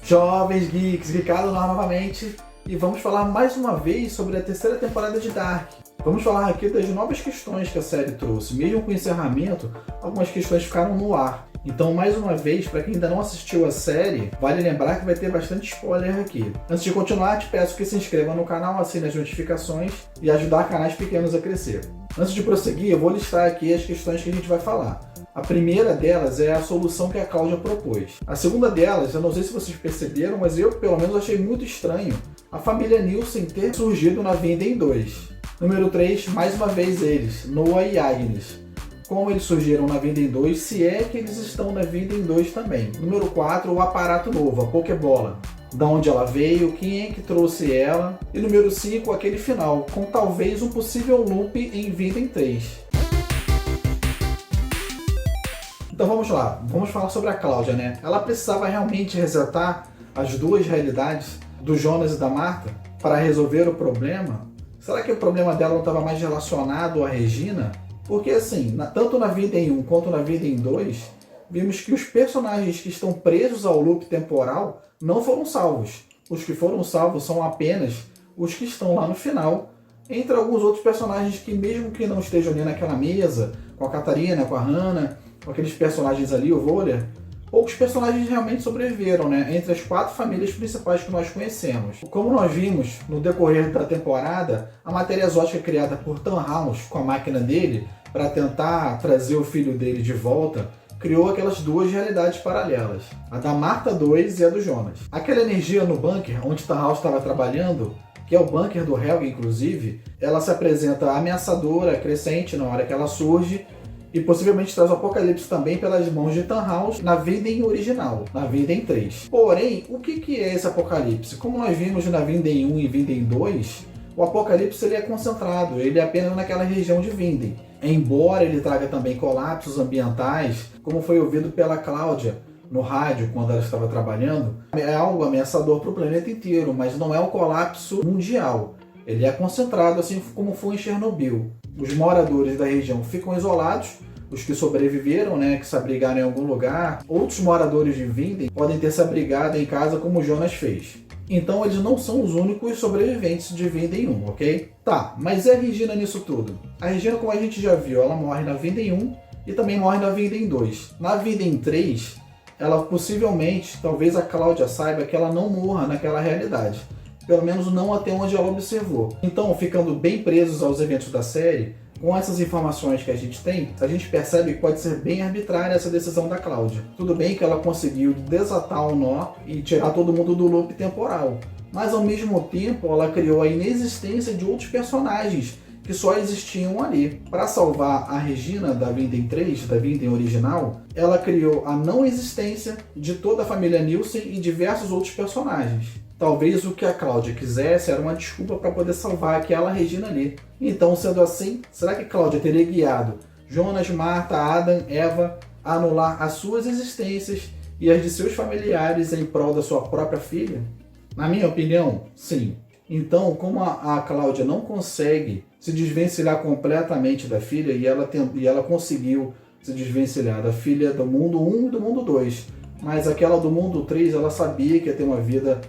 Jovens Geeks, Ricardo novamente, e vamos falar mais uma vez sobre a terceira temporada de Dark. Vamos falar aqui das novas questões que a série trouxe. Mesmo com o encerramento, algumas questões ficaram no ar. Então, mais uma vez, para quem ainda não assistiu a série, vale lembrar que vai ter bastante spoiler aqui. Antes de continuar, te peço que se inscreva no canal, assine as notificações e ajudar canais pequenos a crescer. Antes de prosseguir, eu vou listar aqui as questões que a gente vai falar. A primeira delas é a solução que a Cláudia propôs. A segunda delas, eu não sei se vocês perceberam, mas eu pelo menos achei muito estranho a família Nielsen ter surgido na Vinden 2. Número 3, mais uma vez eles, Noah e Agnes. Como eles surgiram na Vinden 2, se é que eles estão na Vinden 2 também. Número 4, o aparato novo, a Pokébola. Da onde ela veio, quem é que trouxe ela. E número 5, aquele final, com talvez um possível loop em Vinden 3. Então vamos lá, vamos falar sobre a Cláudia, né? Ela precisava realmente resetar as duas realidades do Jonas e da Marta para resolver o problema? Será que o problema dela não estava mais relacionado à Regina? Porque assim, tanto na Vinden 1 quanto na Vinden 2, vimos que os personagens que estão presos ao loop temporal não foram salvos. Os que foram salvos são apenas os que estão lá no final, entre alguns outros personagens que mesmo que não estejam ali naquela mesa, com a Catarina, com a Hannah, com aqueles personagens ali, o Voller, poucos personagens realmente sobreviveram, né? Entre as 4 famílias principais que nós conhecemos. Como nós vimos no decorrer da temporada, a matéria exótica criada por Tannhaus com a máquina dele para tentar trazer o filho dele de volta, criou aquelas duas realidades paralelas, a da Marta 2 e a do Jonas. Aquela energia no bunker onde Tannhaus estava trabalhando, que é o bunker do Helge inclusive, ela se apresenta ameaçadora, crescente na hora que ela surge, e possivelmente traz o apocalipse também pelas mãos de Tannhaus na Vinden original, na Vinden 3. Porém, o que é esse apocalipse? Como nós vimos na Vinden 1 e Vinden 2, o apocalipse ele é concentrado, ele é apenas naquela região de Vinden. Embora ele traga também colapsos ambientais, como foi ouvido pela Cláudia no rádio quando ela estava trabalhando, é algo ameaçador para o planeta inteiro, mas não é um colapso mundial. Ele é concentrado, assim como foi em Chernobyl. Os moradores da região ficam isolados, os que sobreviveram, né, que se abrigaram em algum lugar. Outros moradores de Vinden podem ter se abrigado em casa como o Jonas fez. Então eles não são os únicos sobreviventes de Vinden 1, ok? Tá, mas e a Regina nisso tudo? A Regina, como a gente já viu, ela morre na Vinden 1 e também morre na Vinden 2. Na Vinden 3, ela possivelmente, talvez a Cláudia saiba que ela não morra naquela realidade. Pelo menos não até onde ela observou. Então, ficando bem presos aos eventos da série, com essas informações que a gente tem, a gente percebe que pode ser bem arbitrária essa decisão da Cláudia. Tudo bem que ela conseguiu desatar o nó e tirar todo mundo do loop temporal, mas ao mesmo tempo ela criou a inexistência de outros personagens que só existiam ali. Para salvar a Regina da Vinden 3, da Vinden original, ela criou a não existência de toda a família Nielsen e diversos outros personagens. Talvez o que a Cláudia quisesse era uma desculpa para poder salvar aquela Regina ali. Então, sendo assim, será que Cláudia teria guiado Jonas, Marta, Adam, Eva a anular as suas existências e as de seus familiares em prol da sua própria filha? Na minha opinião, sim. Então, como a Cláudia não consegue se desvencilhar completamente da filha, e ela conseguiu se desvencilhar da filha do mundo 1 e do mundo 2, mas aquela do mundo 3, ela sabia que ia ter uma vida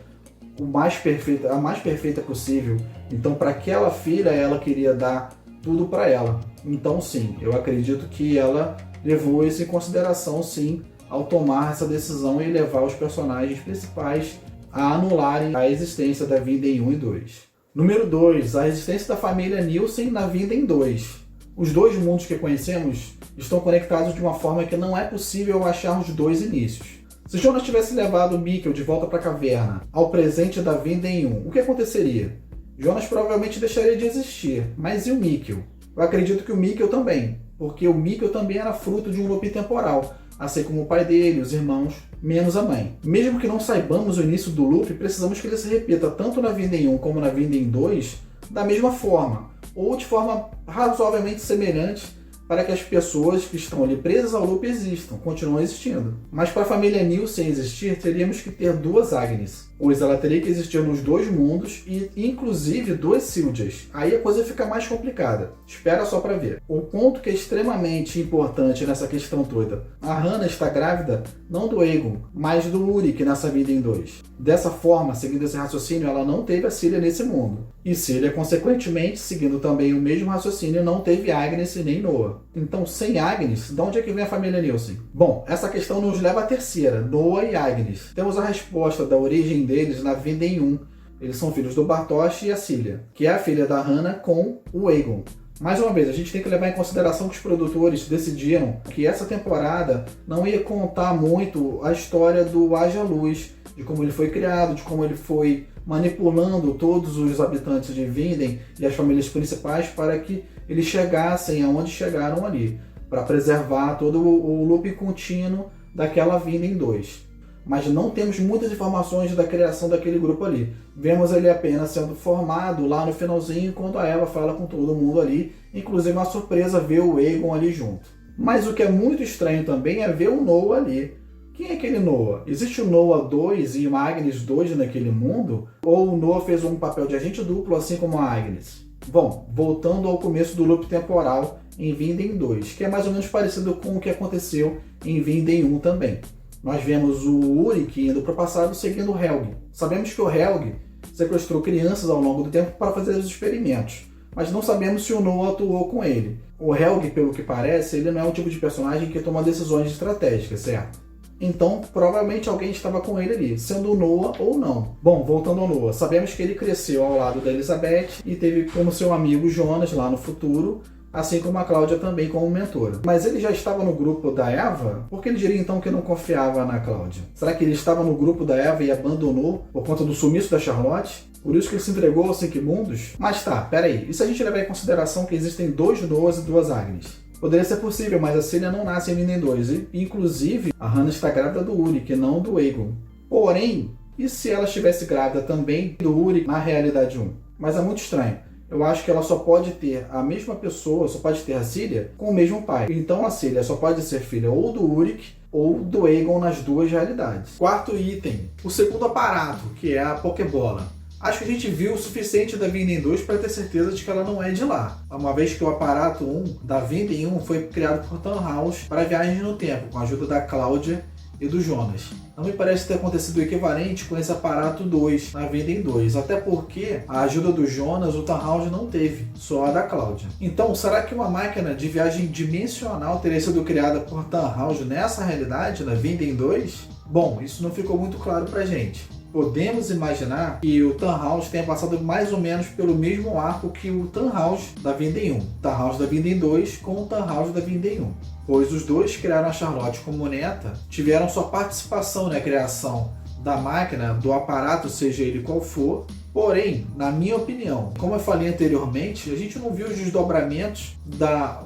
a mais perfeita possível. Então, para aquela filha, ela queria dar tudo para ela. Então, sim, eu acredito que ela levou isso em consideração, sim, ao tomar essa decisão e levar os personagens principais a anularem a existência da Vinden 1 e 2. Número 2, a existência da família Nielsen na Vinden 2. Os dois mundos que conhecemos estão conectados de uma forma que não é possível achar os dois inícios. Se Jonas tivesse levado Mikkel de volta para a caverna ao presente da Vinden 1, o que aconteceria? Jonas provavelmente deixaria de existir, mas e o Mikkel? Eu acredito que o Mikkel também, porque o Mikkel também era fruto de um loop temporal, assim como o pai dele, os irmãos, menos a mãe. Mesmo que não saibamos o início do loop, precisamos que ele se repita tanto na Vinden 1 como na Vinden 2 da mesma forma, ou de forma razoavelmente semelhante, para que as pessoas que estão ali presas ao loop existam, continuam existindo. Mas para a família Nielsen existir, teríamos que ter duas Agnes, pois ela teria que existir nos dois mundos e inclusive duas Sildias. Aí a coisa fica mais complicada. Espera só para ver. O ponto que é extremamente importante nessa questão toda. A Hannah está grávida não do Aegon, mas do Ulrich nessa vida em 2. Dessa forma, seguindo esse raciocínio, ela não teve a Cília nesse mundo. E Cília, consequentemente, seguindo também o mesmo raciocínio, não teve Agnes e nem Noah. Então, sem Agnes, de onde é que vem a família Nielsen? Bom, essa questão nos leva à terceira, Noah e Agnes. Temos a resposta da origem deles na vida em 1. Eles são filhos do Bartosz e a Cília, que é a filha da Hannah com o Aegon. Mais uma vez, a gente tem que levar em consideração que os produtores decidiram que essa temporada não ia contar muito a história do Haja Luz, de como ele foi criado, de como ele foi manipulando todos os habitantes de Vinden e as famílias principais para que eles chegassem aonde chegaram ali, para preservar todo o loop contínuo daquela Vinden 2. Mas não temos muitas informações da criação daquele grupo ali. Vemos ele apenas sendo formado lá no finalzinho, quando a Eva fala com todo mundo ali, inclusive uma surpresa ver o Aegon ali junto. Mas o que é muito estranho também é ver o Noah ali. Quem é aquele Noah? Existe o Noah 2 e uma Agnes 2 naquele mundo? Ou o Noah fez um papel de agente duplo, assim como a Agnes? Bom, voltando ao começo do loop temporal em Vinden 2, que é mais ou menos parecido com o que aconteceu em Vinden 1 também. Nós vemos o Ulrich indo para o passado seguindo o Helg. Sabemos que o Helg sequestrou crianças ao longo do tempo para fazer os experimentos, mas não sabemos se o Noah atuou com ele. O Helg, pelo que parece, ele não é um tipo de personagem que toma decisões estratégicas, certo? Então, provavelmente alguém estava com ele ali, sendo o Noah ou não. Bom, voltando ao Noah, sabemos que ele cresceu ao lado da Elizabeth e teve como seu amigo Jonas lá no futuro, assim como a Cláudia também como mentora. Mas ele já estava no grupo da Eva? Por que ele diria então que não confiava na Cláudia? Será que ele estava no grupo da Eva e abandonou por conta do sumiço da Charlotte? Por isso que ele se entregou aos Cinquimundos? Mas tá, peraí. E se a gente levar em consideração que existem 2 Noahs e 2 Agnes? Poderia ser possível, mas a Cília não nasce em Vinden 2. E, inclusive, a Hannah está grávida do Ulrich, não do Aegon. Porém, e se ela estivesse grávida também do Ulrich na realidade 1? Mas é muito estranho. Eu acho que ela só pode ter a mesma pessoa, só pode ter a Cília com o mesmo pai. Então a Cília só pode ser filha ou do Ulrich ou do Aegon nas duas realidades. Quarto item, o segundo aparato, que é a Pokébola. Acho que a gente viu o suficiente da Vinden 2 para ter certeza de que ela não é de lá. Uma vez que o aparato 1 da Vinden 1 foi criado por Tannhaus para viagens no tempo, com a ajuda da Cláudia e do Jonas. Não me parece ter acontecido o equivalente com esse aparato 2 na Vinden 2, até porque a ajuda do Jonas o Tannhaus não teve, só a da Cláudia. Então, será que uma máquina de viagem dimensional teria sido criada por Tannhaus nessa realidade, na Vinden 2? Bom, isso não ficou muito claro pra gente. Podemos imaginar que o Tannhaus tenha passado mais ou menos pelo mesmo arco que o Tannhaus da Vinden 1. Tannhaus da Vinden 2 com o Tannhaus da Vinden 1. Pois os dois criaram a Charlotte como neta, tiveram sua participação na criação da máquina, do aparato, seja ele qual for. Porém, na minha opinião, como eu falei anteriormente, a gente não viu os desdobramentos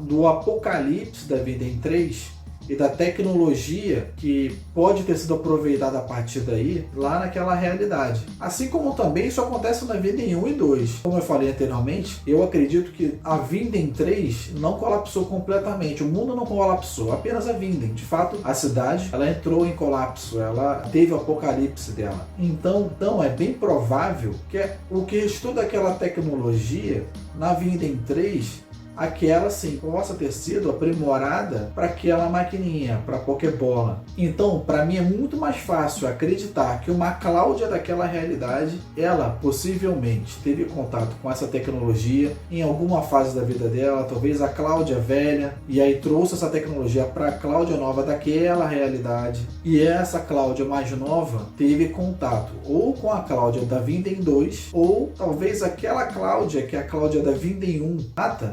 do apocalipse da Vinden 3 e da tecnologia que pode ter sido aproveitada a partir daí lá naquela realidade. Assim como também isso acontece na Vinden 1 e 2. Como eu falei anteriormente, eu acredito que a Vinden 3 não colapsou completamente, o mundo não colapsou, apenas a Vinden. De fato, a cidade ela entrou em colapso, ela teve o apocalipse dela. Então é bem provável que o que restou daquela tecnologia na Vinden 3 aquela sim possa ter sido aprimorada para aquela maquininha, para a Pokébola. Então, para mim é muito mais fácil acreditar que uma Cláudia daquela realidade, ela possivelmente teve contato com essa tecnologia em alguma fase da vida dela, talvez a Cláudia velha, e aí trouxe essa tecnologia para a Cláudia nova daquela realidade. E essa Cláudia mais nova teve contato ou com a Cláudia da Vinden 2, ou talvez aquela Cláudia, que é a Cláudia da Vinden 1,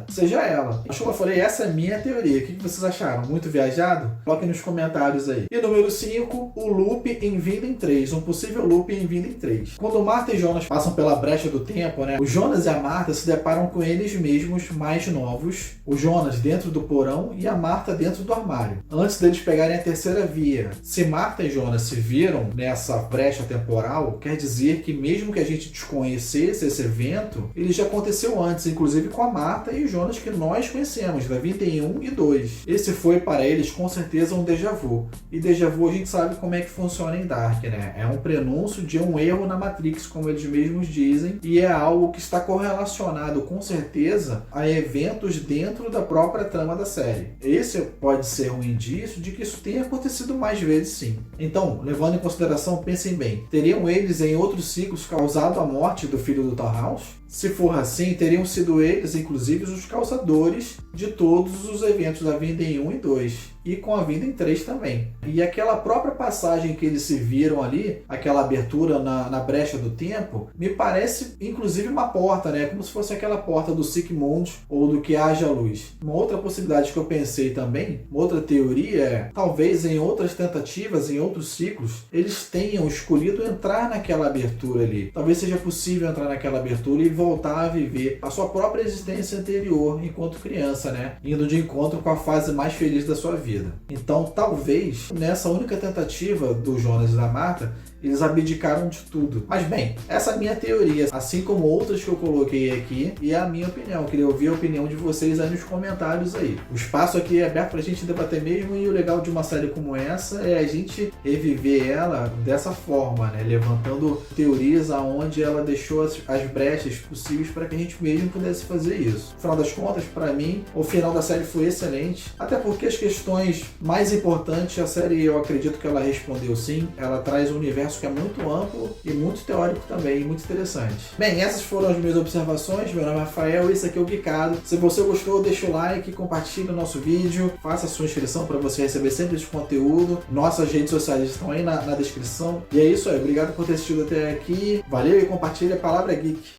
seja ela. Como eu falei, essa é a minha teoria. O que vocês acharam? Muito viajado? Coloquem nos comentários aí. E número 5, o loop em Vinden 3. Um possível loop em Vinden 3. Quando Martha e Jonas passam pela brecha do tempo, né? O Jonas e a Martha se deparam com eles mesmos mais novos. O Jonas dentro do porão e a Martha dentro do armário. Antes deles pegarem a terceira via. Se Martha e Jonas se viram nessa brecha temporal, quer dizer que mesmo que a gente desconhecesse esse evento, ele já aconteceu antes, inclusive com a Martha e o Jonas que nós conhecemos, da vida em 1 e 2. Esse foi para eles com certeza um déjà vu. E déjà vu a gente sabe como é que funciona em Dark, né? É um prenúncio de um erro na Matrix, como eles mesmos dizem, e é algo que está correlacionado com certeza a eventos dentro da própria trama da série. Esse pode ser um indício de que isso tenha acontecido mais vezes sim. Então, levando em consideração, pensem bem, teriam eles em outros ciclos causado a morte do filho do Tallhouse? Se for assim, teriam sido eles, inclusive, os causadores de todos os eventos da Vinda em 1 e 2. E com a Vinda em 3 também. E aquela própria passagem que eles se viram ali, aquela abertura na brecha do tempo, me parece, inclusive, uma porta, né? Como se fosse aquela porta do Sigmund ou do Que Haja Luz. Uma outra possibilidade que eu pensei também, uma outra teoria é, talvez em outras tentativas, em outros ciclos, eles tenham escolhido entrar naquela abertura ali. Talvez seja possível entrar naquela abertura e voltar a viver a sua própria existência anterior enquanto criança, né? Indo de encontro com a fase mais feliz da sua vida. Então, talvez, nessa única tentativa do Jonas e da Marta, eles abdicaram de tudo. Mas bem, essa é a minha teoria, assim como outras que eu coloquei aqui, e é a minha opinião. Eu queria ouvir a opinião de vocês aí nos comentários aí. O espaço aqui é aberto pra gente debater mesmo, e o legal de uma série como essa é a gente reviver ela dessa forma, né? Levantando teorias aonde ela deixou as brechas possíveis para que a gente mesmo pudesse fazer isso. No final das contas, para mim, o final da série foi excelente, até porque as questões mais importantes, a série, eu acredito que ela respondeu sim. Ela traz um universo que é muito amplo e muito teórico também, muito interessante. Bem, essas foram as minhas observações. Meu nome é Rafael, esse aqui é o Geekado. Se você gostou, deixa o like, compartilha o nosso vídeo, faça a sua inscrição para você receber sempre esse conteúdo. Nossas redes sociais estão aí na descrição. E é isso aí, obrigado por ter assistido até aqui. Valeu e compartilha a palavra geek.